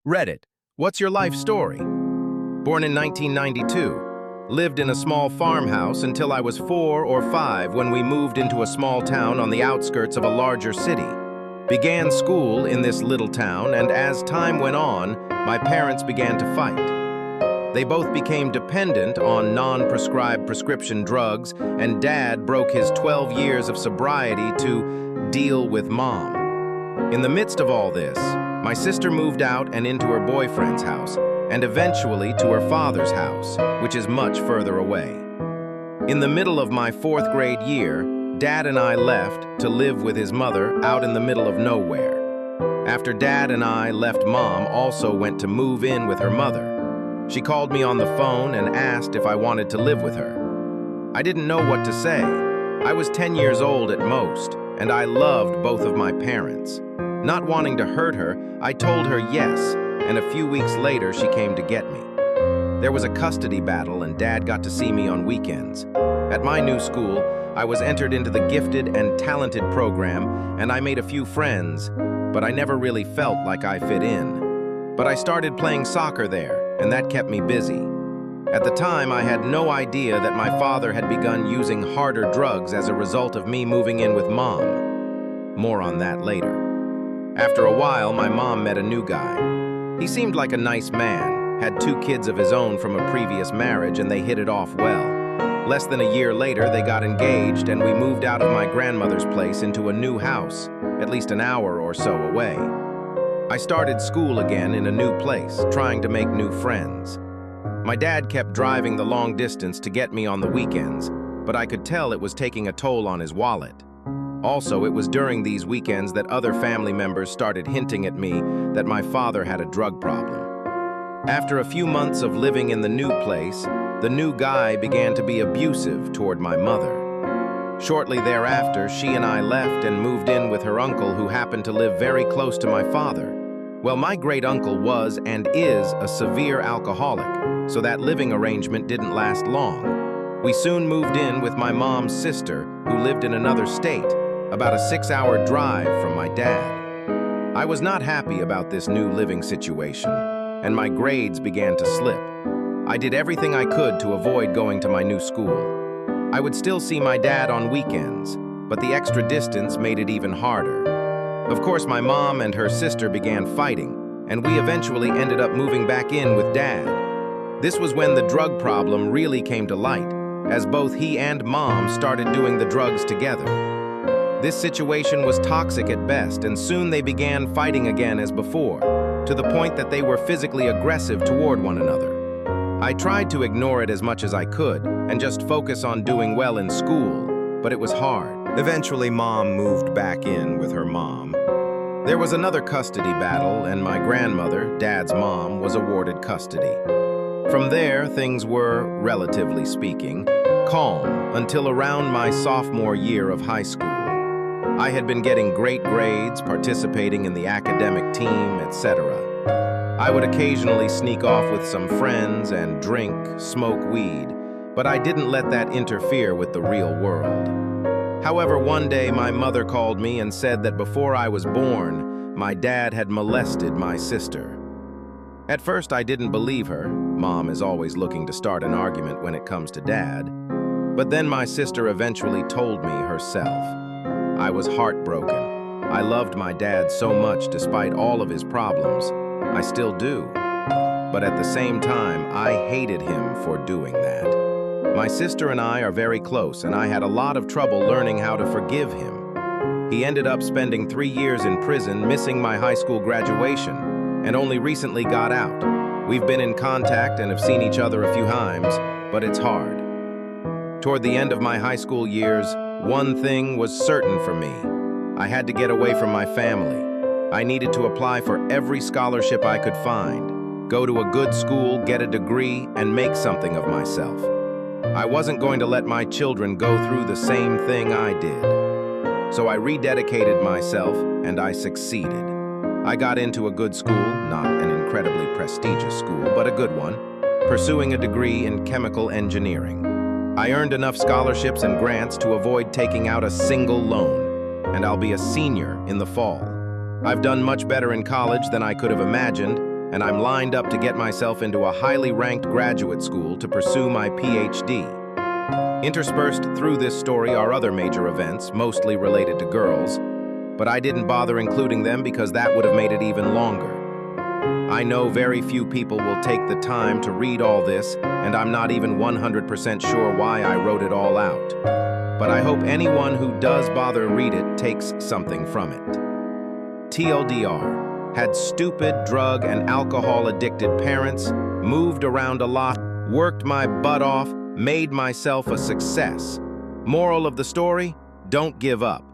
Reddit, what's your life story? Born in 1992, lived in a small farmhouse until I was 4 or 5 when we moved into a small town on the outskirts of a larger city. Began school in this little town, and as time went on, my parents began to fight. They both became dependent on non-prescribed prescription drugs, and Dad broke his 12 years of sobriety to deal with Mom. In the midst of all this, my sister moved out and into her boyfriend's house, and eventually to her father's house, which is much further away. In the middle of my 4th grade year, Dad and I left to live with his mother out in the middle of nowhere. After Dad and I left, Mom also went to move in with her mother. She called me on the phone and asked if I wanted to live with her. I didn't know what to say. I was 10 years old at most, and I loved both of my parents. Not wanting to hurt her, I told her yes, and a few weeks later she came to get me. There was a custody battle and Dad got to see me on weekends. At my new school, I was entered into the gifted and talented program, and I made a few friends, but I never really felt like I fit in. But I started playing soccer there, and that kept me busy. At the time, I had no idea that my father had begun using harder drugs as a result of me moving in with Mom. More on that later. After a while, my mom met a new guy. He seemed like a nice man, had 2 kids of his own from a previous marriage, and they hit it off well. Less than a year later, they got engaged, and we moved out of my grandmother's place into a new house, at least an hour or so away. I started school again in a new place, trying to make new friends. My dad kept driving the long distance to get me on the weekends, but I could tell it was taking a toll on his wallet. Also, it was during these weekends that other family members started hinting at me that my father had a drug problem. After a few months of living in the new place, the new guy began to be abusive toward my mother. Shortly thereafter, she and I left and moved in with her uncle, who happened to live very close to my father. Well, my great-uncle was and is a severe alcoholic, so that living arrangement didn't last long. We soon moved in with my mom's sister, who lived in another state, about a 6-hour drive from my dad. I was not happy about this new living situation, and my grades began to slip. I did everything I could to avoid going to my new school. I would still see my dad on weekends, but the extra distance made it even harder. Of course, my mom and her sister began fighting, and we eventually ended up moving back in with Dad. This was when the drug problem really came to light, as both he and Mom started doing the drugs together. This situation was toxic at best, and soon they began fighting again as before, to the point that they were physically aggressive toward one another. I tried to ignore it as much as I could and just focus on doing well in school, but it was hard. Eventually, Mom moved back in with her mom. There was another custody battle, and my grandmother, Dad's mom, was awarded custody. From there, things were, relatively speaking, calm until around my sophomore year of high school. I had been getting great grades, participating in the academic team, etc. I would occasionally sneak off with some friends and drink, smoke weed, but I didn't let that interfere with the real world. However, one day my mother called me and said that before I was born, my dad had molested my sister. At first, I didn't believe her. Mom is always looking to start an argument when it comes to Dad. But then my sister eventually told me herself. I was heartbroken. I loved my dad so much despite all of his problems. I still do. But at the same time, I hated him for doing that. My sister and I are very close, and I had a lot of trouble learning how to forgive him. He ended up spending 3 years in prison, missing my high school graduation, and only recently got out. We've been in contact and have seen each other a few times, but it's hard. Toward the end of my high school years, one thing was certain for me. I had to get away from my family. I needed to apply for every scholarship I could find, go to a good school, get a degree, and make something of myself. I wasn't going to let my children go through the same thing I did. So I rededicated myself, and I succeeded. I got into a good school, not an incredibly prestigious school, but a good one, pursuing a degree in chemical engineering. I earned enough scholarships and grants to avoid taking out a single loan, and I'll be a senior in the fall. I've done much better in college than I could have imagined, and I'm lined up to get myself into a highly ranked graduate school to pursue my PhD. Interspersed through this story are other major events, mostly related to girls, but I didn't bother including them because that would have made it even longer. I know very few people will take the time to read all this, and I'm not even 100% sure why I wrote it all out. But I hope anyone who does bother read it takes something from it. TLDR, had stupid drug and alcohol-addicted parents, moved around a lot, worked my butt off, made myself a success. Moral of the story, don't give up.